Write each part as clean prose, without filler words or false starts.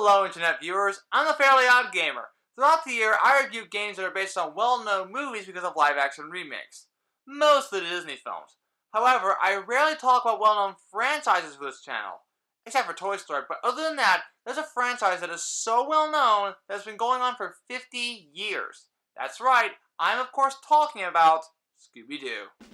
Hello internet viewers, I'm the fairly OddGamer. Throughout the year, I review games that are based on well-known movies because of live-action remakes. Mostly the Disney films. However, I rarely talk about well-known franchises for this channel. Except for Toy Story, but other than that, there's a franchise that is so well-known that has been going on for 50 years. That's right, I'm of course talking about Scooby Doo.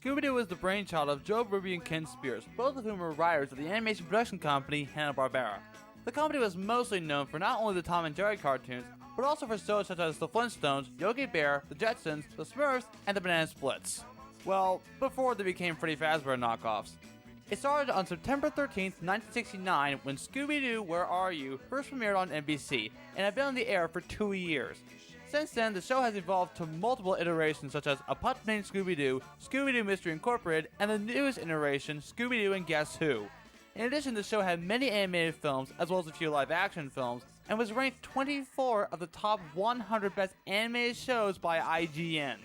Scooby Doo was the brainchild of Joe Ruby and Ken Spears, both of whom were writers of the animation production company Hanna-Barbera. The company was mostly known for not only the Tom and Jerry cartoons, but also for shows such as The Flintstones, Yogi Bear, The Jetsons, The Smurfs, and The Banana Splits. Well, before they became Freddy Fazbear knockoffs. It started on September 13th, 1969, when Scooby Doo, Where Are You? First premiered on NBC, and had been on the air for 2 years. Since then, the show has evolved to multiple iterations such as A Pup Named Scooby Doo, Scooby Doo Mystery Incorporated, and the newest iteration, Scooby Doo and Guess Who. In addition, the show had many animated films, as well as a few live-action films, and was ranked 24 of the top 100 best animated shows by IGN.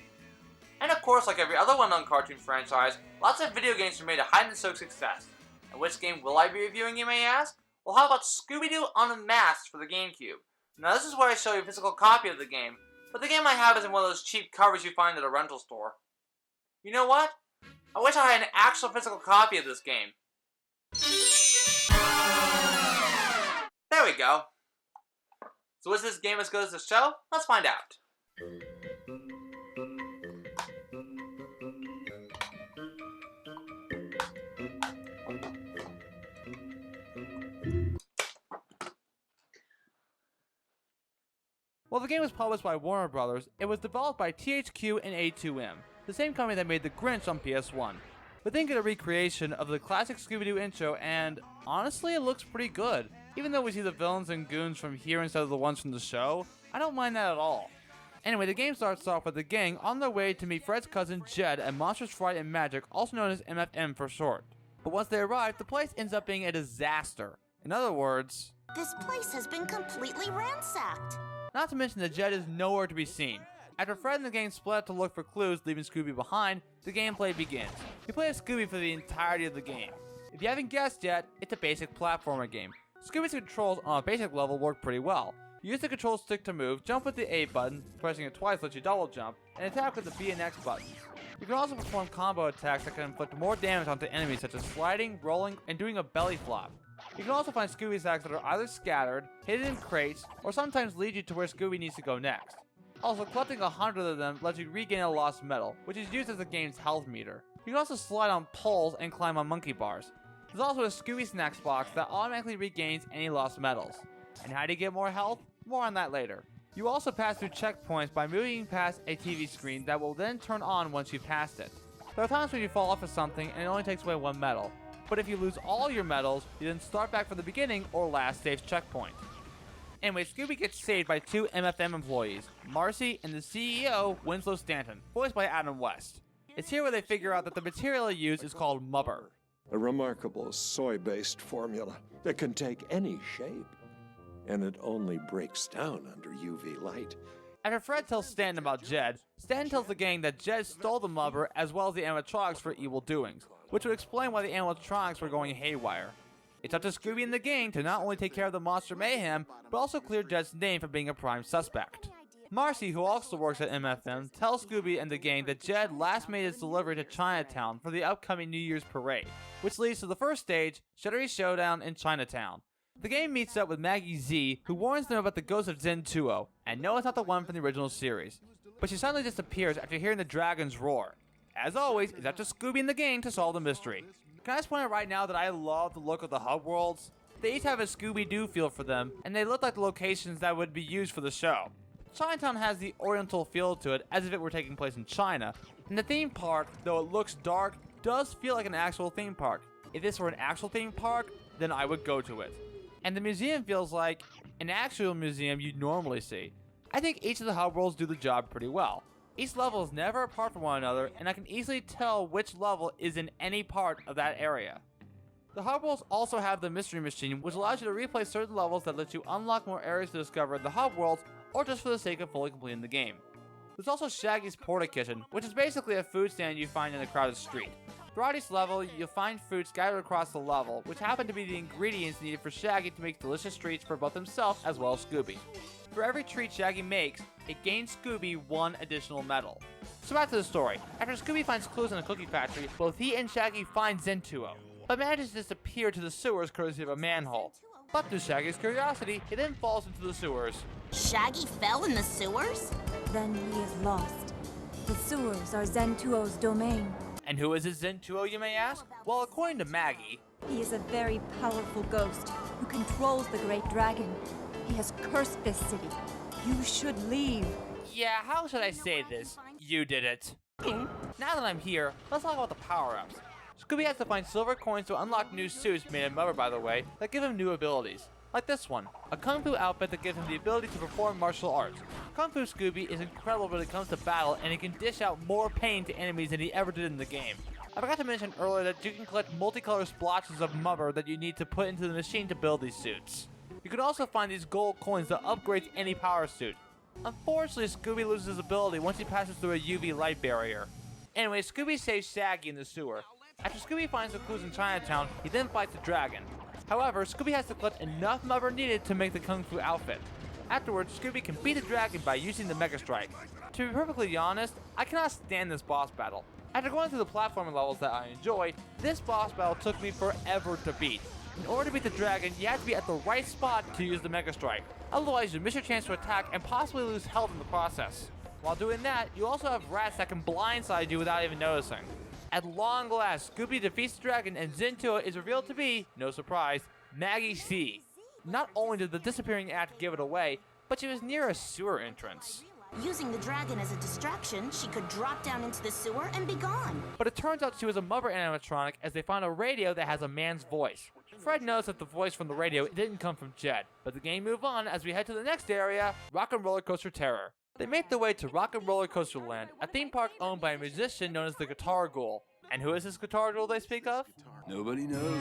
And of course, like every other well-known cartoon franchise, lots of video games were made a hide-and-seek success. And which game will I be reviewing, you may ask? Well, how about Scooby Doo Unmasked for the GameCube? Now this is where I show you a physical copy of the game, but the game I have isn't one of those cheap covers you find at a rental store. You know what? I wish I had an actual physical copy of this game. There we go. So is this game as good as the show? Let's find out. While the game was published by Warner Brothers, it was developed by THQ and A2M, the same company that made The Grinch on PS1. But then get a recreation of the classic Scooby-Doo intro, and honestly, it looks pretty good. Even though we see the villains and goons from here instead of the ones from the show, I don't mind that at all. Anyway, the game starts off with the gang on their way to meet Fred's cousin Jed at Monsters, Fright, and Magic, also known as MFM for short. But once they arrive, the place ends up being a disaster. In other words, this place has been completely ransacked. Not to mention that Jed is nowhere to be seen. After Fred and the gang split up to look for clues, leaving Scooby behind, the gameplay begins. You play as Scooby for the entirety of the game. If you haven't guessed yet, it's a basic platformer game. Scooby's controls on a basic level work pretty well. You use the control stick to move, jump with the A button, pressing it twice lets you double jump, and attack with the B and X buttons. You can also perform combo attacks that can inflict more damage onto enemies such as sliding, rolling, and doing a belly flop. You can also find Scooby sacks that are either scattered, hidden in crates, or sometimes lead you to where Scooby needs to go next. Also, collecting 100 of them lets you regain a lost medal, which is used as the game's health meter. You can also slide on poles and climb on monkey bars. There's also a Scooby Snacks box that automatically regains any lost medals. And how do you get more health? More on that later. You also pass through checkpoints by moving past a TV screen that will then turn on once you've passed it. There are times when you fall off of something and it only takes away one medal. But if you lose all your medals, you then start back from the beginning or last saved checkpoint. Anyway, Scooby gets saved by 2 MFM employees, Marcy and the CEO, Winslow Stanton, voiced by Adam West. It's here where they figure out that the material they use is called mubber. A remarkable soy-based formula that can take any shape, and it only breaks down under UV light. After Fred tells Stanton about Jed, Stanton tells the gang that Jed stole the mubber as well as the animatronics for evil doings, which would explain why the animatronics were going haywire. It's up to Scooby and the gang to not only take care of the monster mayhem, but also clear Jed's name from being a prime suspect. Marcy, who also works at MFM, tells Scooby and the gang that Jed last made his delivery to Chinatown for the upcoming New Year's parade, which leads to the first stage, Shuddery Showdown in Chinatown. The gang meets up with Maggie Z, who warns them about the ghost of Zen Tuo, and no, it's not the one from the original series. But she suddenly disappears after hearing the dragons roar. As always, it's up to Scooby and the gang to solve the mystery. Can I just point out right now that I love the look of the hub worlds? They each have a Scooby Doo feel for them, and they look like the locations that would be used for the show. Chinatown has the oriental feel to it, as if it were taking place in China, and the theme park, though it looks dark, does feel like an actual theme park. If this were an actual theme park, then I would go to it. And the museum feels like an actual museum you'd normally see. I think each of the hub worlds do the job pretty well. Each level is never apart from one another, and I can easily tell which level is in any part of that area. The hub worlds also have the mystery machine, which allows you to replay certain levels that lets you unlock more areas to discover in the hub worlds, or just for the sake of fully completing the game. There's also Shaggy's Porta Kitchen, which is basically a food stand you find in a crowded street. Throughout each level, you'll find food scattered across the level, which happen to be the ingredients needed for Shaggy to make delicious treats for both himself as well as Scooby. For every treat Shaggy makes, it gains Scooby 1 additional medal. So back to the story. After Scooby finds clues in a cookie factory, both he and Shaggy find Zentuo, but manages to disappear to the sewers courtesy of a manhole. But through Shaggy's curiosity, he then falls into the sewers. Shaggy fell in the sewers? Then he is lost. The sewers are Zentuo's domain. And who is this Zentuo, you may ask? Well, according to Maggie, He is a very powerful ghost who controls the great dragon. He has cursed this city. You should leave. yeah, how should I say this? You did it. Now that I'm here, let's talk about the power-ups. Scooby has to find silver coins to unlock new suits, made in rubber by the way, that give him new abilities. Like this one, a Kung Fu outfit that gives him the ability to perform martial arts. Kung Fu Scooby is incredible when it comes to battle, and he can dish out more pain to enemies than he ever did in the game. I forgot to mention earlier that you can collect multicolored splotches of rubber that you need to put into the machine to build these suits. You can also find these gold coins that upgrade any power suit. Unfortunately, Scooby loses his ability once he passes through a UV light barrier. Anyway, Scooby saves Shaggy in the sewer. After Scooby finds the clues in Chinatown, he then fights the dragon. However, Scooby has to collect enough rubber needed to make the Kung Fu outfit. Afterwards, Scooby can beat the dragon by using the Mega Strike. To be perfectly honest, I cannot stand this boss battle. After going through the platforming levels that I enjoy, this boss battle took me forever to beat. In order to beat the dragon, you have to be at the right spot to use the Mega Strike. Otherwise, you miss your chance to attack and possibly lose health in the process. While doing that, you also have rats that can blindside you without even noticing. At long last, Scooby defeats the dragon and Zentuo is revealed to be, no surprise, Maggie C. Not only did the disappearing act give it away, but she was near a sewer entrance. Using the dragon as a distraction, she could drop down into the sewer and be gone. But it turns out she was a mother animatronic as they find a radio that has a man's voice. Fred knows that the voice from the radio didn't come from Jed, but the game moves on as we head to the next area, Rock and Roller Coaster Terror. They make their way to Rock and Roller Coaster Land, a theme park owned by a musician known as the Guitar Ghoul. And who is this Guitar Ghoul they speak of? Nobody knows.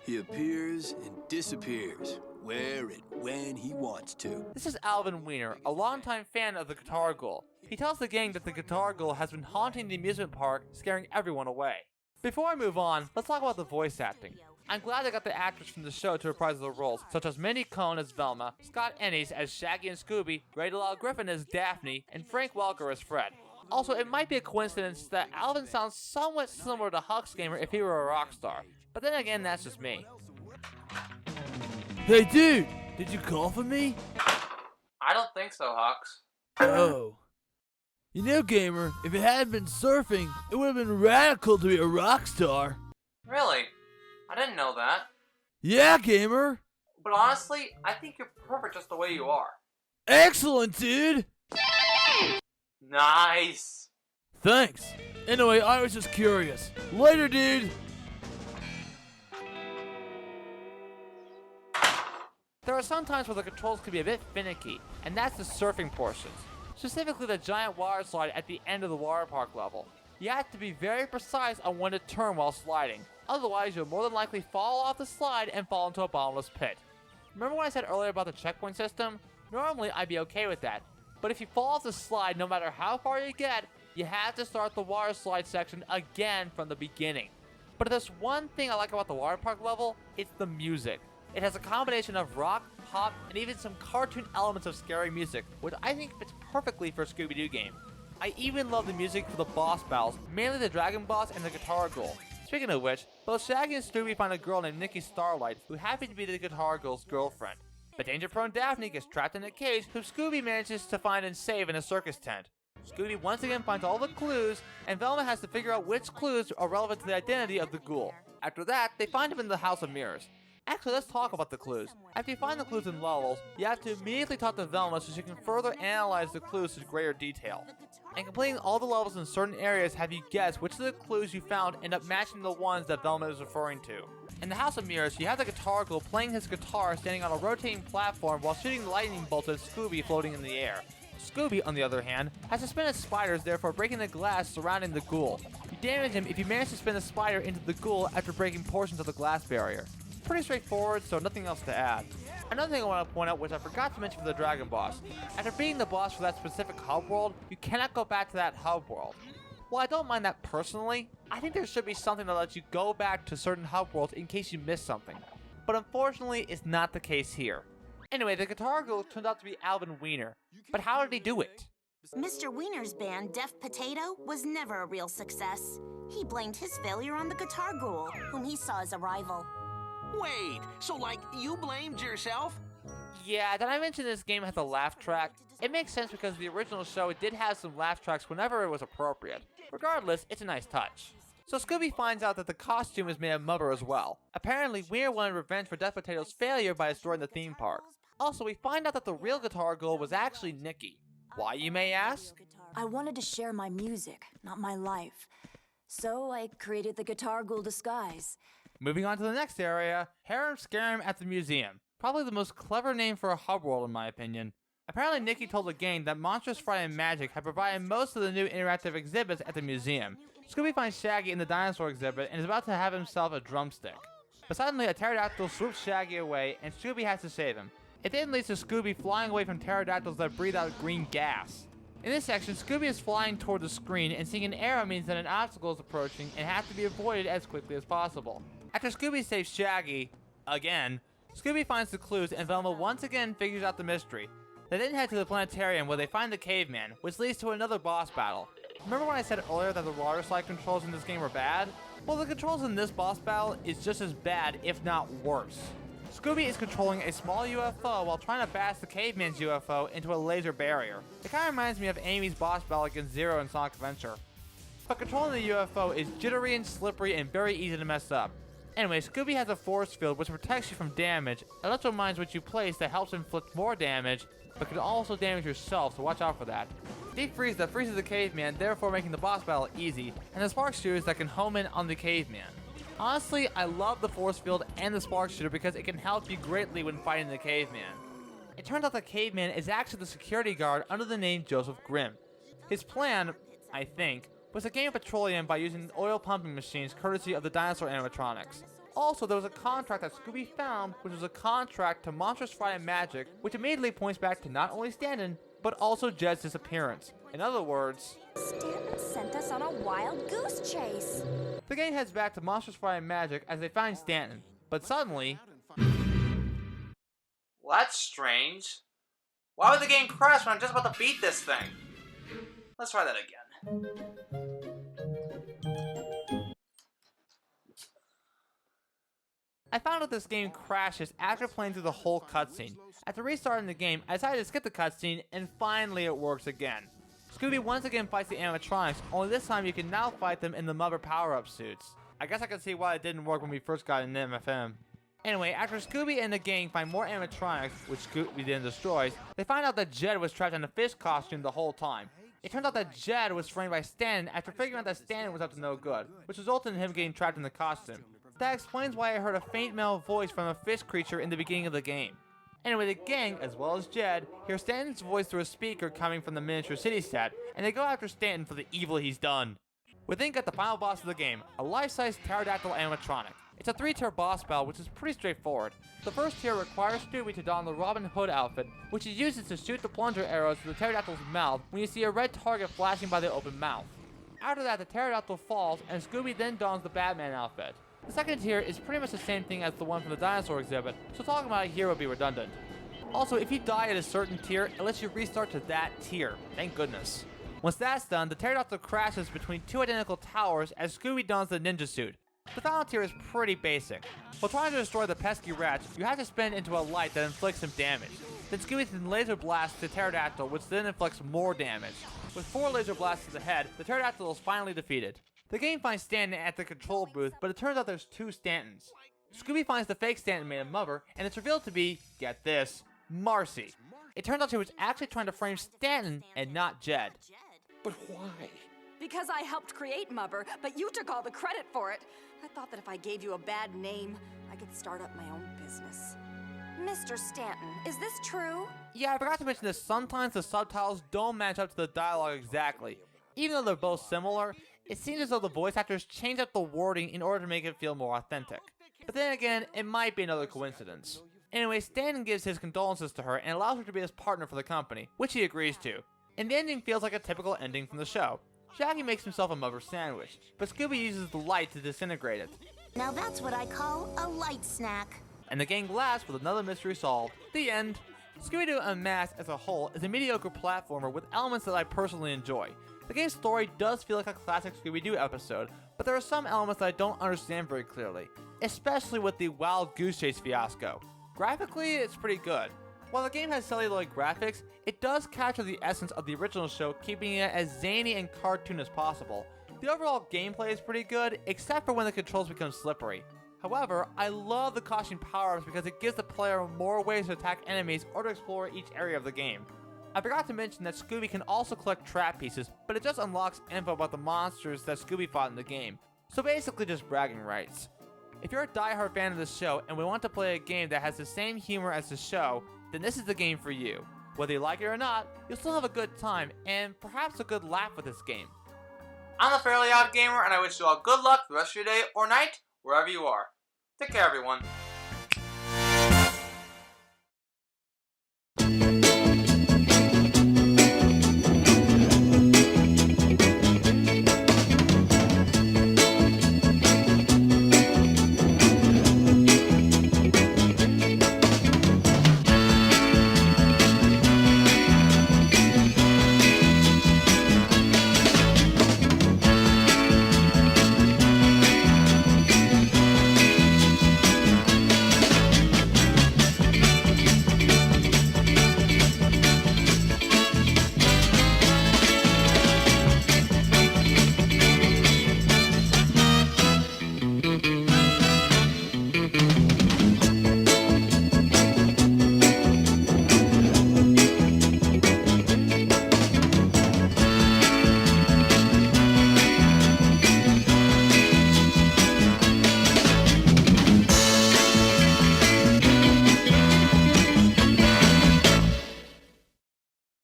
He appears and disappears, where and when he wants to. This is Alvin Wiener, a longtime fan of the Guitar Ghoul. He tells the gang that the Guitar Ghoul has been haunting the amusement park, scaring everyone away. Before I move on, let's talk about the voice acting. I'm glad they got the actors from the show to reprise the roles, such as Mindy Cohn as Velma, Scott Ennis as Shaggy and Scooby, Ray DeLisle Griffin as Daphne, and Frank Welker as Fred. Also, it might be a coincidence that Alvin sounds somewhat similar to Huxgamr if he were a rock star. But then again, that's just me. Hey dude, did you call for me? I don't think so, Hux. Oh. You know, Gamer, if it hadn't been surfing, it would have been radical to be a rock star. Really? I didn't know that. Yeah, Gamer. But honestly, I think you're perfect just the way you are. Excellent, dude. Nice. Thanks. Anyway, I was just curious. Later, dude. There are some times where the controls can be a bit finicky, and that's the surfing portions. Specifically the giant water slide at the end of the water park level. You have to be very precise on when to turn while sliding, otherwise you'll more than likely fall off the slide and fall into a bottomless pit. Remember when I said earlier about the checkpoint system? Normally I'd be okay with that, but if you fall off the slide no matter how far you get, you have to start the water slide section again from the beginning. But if there's one thing I like about the water park level, it's the music. It has a combination of rock, pop, and even some cartoon elements of scary music, which I think fits perfectly for a Scooby Doo game. I even love the music for the boss battles, mainly the Dragon Boss and the Guitar Ghoul. Speaking of which, both Shaggy and Scooby find a girl named Nikki Starlight, who happens to be the Guitar Ghoul's girlfriend. But danger-prone Daphne gets trapped in a cage, who Scooby manages to find and save in a circus tent. Scooby once again finds all the clues, and Velma has to figure out which clues are relevant to the identity of the ghoul. After that, they find him in the House of Mirrors. Actually, let's talk about the clues. After you find the clues in levels, you have to immediately talk to Velma so she can further analyze the clues to greater detail. And completing all the levels in certain areas have you guess which of the clues you found end up matching the ones that Velma is referring to. In the House of Mirrors, you have the Guitar Ghoul playing his guitar standing on a rotating platform while shooting lightning bolts at Scooby floating in the air. Scooby, on the other hand, has suspended spiders, therefore breaking the glass surrounding the ghoul. You damage him if you manage to spin the spider into the ghoul after breaking portions of the glass barrier. Pretty straightforward, so nothing else to add. Another thing I want to point out, which I forgot to mention for the Dragon Boss. After beating the boss for that specific hub world, you cannot go back to that hub world. While I don't mind that personally, I think there should be something that lets you go back to certain hub worlds in case you missed something. But unfortunately, it's not the case here. Anyway, the guitar girl turned out to be Alvin Wiener, but how did he do it? Mr. Wiener's band, Def Potato, was never a real success. He blamed his failure on the guitar ghoul, whom he saw as a rival. Wait, so like you blamed yourself? Yeah, did I mention this game has a laugh track? It makes sense because the original show did have some laugh tracks whenever it was appropriate. Regardless, it's a nice touch. So Scooby finds out that the costume is made of mother as well. Apparently, Wiener wanted revenge for Def Potato's failure by destroying the theme park. Also, we find out that the real guitar girl was actually Nikki. Why, you may ask? I wanted to share my music, not my life. So I created the guitar ghoul disguise. Moving on to the next area, Harem Scarum at the museum. Probably the most clever name for a hub world in my opinion. Apparently Nikki told the gang that Monstrous Friday Magic had provided most of the new interactive exhibits at the museum. Scooby finds Shaggy in the dinosaur exhibit and is about to have himself a drumstick. But suddenly a pterodactyl swoops Shaggy away and Scooby has to save him. It then leads to Scooby flying away from pterodactyls that breathe out green gas. In this section, Scooby is flying toward the screen and seeing an arrow means that an obstacle is approaching and has to be avoided as quickly as possible. After Scooby saves Shaggy, again, Scooby finds the clues and Velma once again figures out the mystery. They then head to the planetarium where they find the caveman, which leads to another boss battle. Remember when I said earlier that the water slide controls in this game were bad? Well, the controls in this boss battle is just as bad, if not worse. Scooby is controlling a small UFO while trying to bash the caveman's UFO into a laser barrier. It kinda reminds me of Amy's boss battle against Zero in Sonic Adventure. But controlling the UFO is jittery and slippery and very easy to mess up. Anyway, Scooby has a force field which protects you from damage, electro mines which you place that helps inflict more damage, but can also damage yourself, so watch out for that. Deep Freeze that freezes the caveman, therefore making the boss battle easy, and the Spark Shooters that can home in on the caveman. Honestly, I love the force field and the Spark Shooter because it can help you greatly when fighting the caveman. It turns out the caveman is actually the security guard under the name Joseph Grimm. His plan, I think, was to gain petroleum by using oil pumping machines courtesy of the dinosaur animatronics. Also, there was a contract that Scooby found, which was a contract to Monstrous Friday Magic, which immediately points back to not only Stanton, but also Jed's disappearance. In other words, Stanton sent us on a wild goose chase. The gang heads back to Monstrous Friday Magic as they find Stanton, but suddenly... Well, that's strange. Why would the game crash when I'm just about to beat this thing? Let's try that again. I found out this game crashes after playing through the whole cutscene. After restarting the game, I decided to skip the cutscene, and finally it works again. Scooby once again fights the animatronics, only this time you can now fight them in the mother power-up suits. I guess I can see why it didn't work when we first got in MFM. Anyway, after Scooby and the gang find more animatronics, which Scooby then destroys, they find out that Jed was trapped in a fish costume the whole time. It turns out that Jed was framed by Stanton after figuring out that Stanton was up to no good, which resulted in him getting trapped in the costume. That explains why I heard a faint male voice from a fish creature in the beginning of the game. Anyway, the gang, as well as Jed, hear Stanton's voice through a speaker coming from the miniature city set, and they go after Stanton for the evil he's done. We then get the final boss of the game, a life-size pterodactyl animatronic. It's a 3-tier boss battle, which is pretty straightforward. The first tier requires Scooby to don the Robin Hood outfit, which he uses to shoot the plunger arrows to the pterodactyl's mouth when you see a red target flashing by the open mouth. After that, the pterodactyl falls, and Scooby then dons the Batman outfit. The second tier is pretty much the same thing as the one from the dinosaur exhibit, so talking about it here would be redundant. Also, if you die at a certain tier, it lets you restart to that tier. Thank goodness. Once that's done, the pterodactyl crashes between two identical towers as Scooby dons the ninja suit. The final tier is pretty basic. While trying to destroy the pesky rats, you have to spin into a light that inflicts some damage. Then Scooby then laser blasts the pterodactyl, which then inflicts more damage. With 4 laser blasts to the head, the pterodactyl is finally defeated. The game finds Stanton at the control booth, but it turns out there's 2 Stantons. Scooby finds the fake Stanton made of mother, and it's revealed to be, get this, Marcy. It turns out she was actually trying to frame Stanton and not Jed. But why? Because I helped create Mubber, but you took all the credit for it. I thought that if I gave you a bad name, I could start up my own business. Mr. Stanton, is this true? Yeah, I forgot to mention that sometimes the subtitles don't match up to the dialogue exactly. Even though they're both similar, it seems as though the voice actors change up the wording in order to make it feel more authentic. But then again, it might be another coincidence. Anyway, Stanton gives his condolences to her and allows her to be his partner for the company, which he agrees to. And the ending feels like a typical ending from the show. Shaggy makes himself a mother sandwich, but Scooby uses the light to disintegrate it. Now that's what I call a light snack. And the gang laughs with another mystery solved. The end. Scooby Doo Unmasked as a whole is a mediocre platformer with elements that I personally enjoy. The game's story does feel like a classic Scooby Doo episode, but there are some elements that I don't understand very clearly, especially with the Wild Goose Chase fiasco. Graphically, it's pretty good. While the game has celluloid graphics, it does capture the essence of the original show, keeping it as zany and cartoon as possible. The overall gameplay is pretty good, except for when the controls become slippery. However, I love the costume power-ups because it gives the player more ways to attack enemies or to explore each area of the game. I forgot to mention that Scooby can also collect trap pieces, but it just unlocks info about the monsters that Scooby fought in the game, so basically just bragging rights. If you're a die-hard fan of this show and we want to play a game that has the same humor as the show, then this is the game for you. Whether you like it or not, you'll still have a good time and perhaps a good laugh with this game. I'm the Fairly Odd Gamer, and I wish you all good luck the rest of your day or night, wherever you are. Take care, everyone.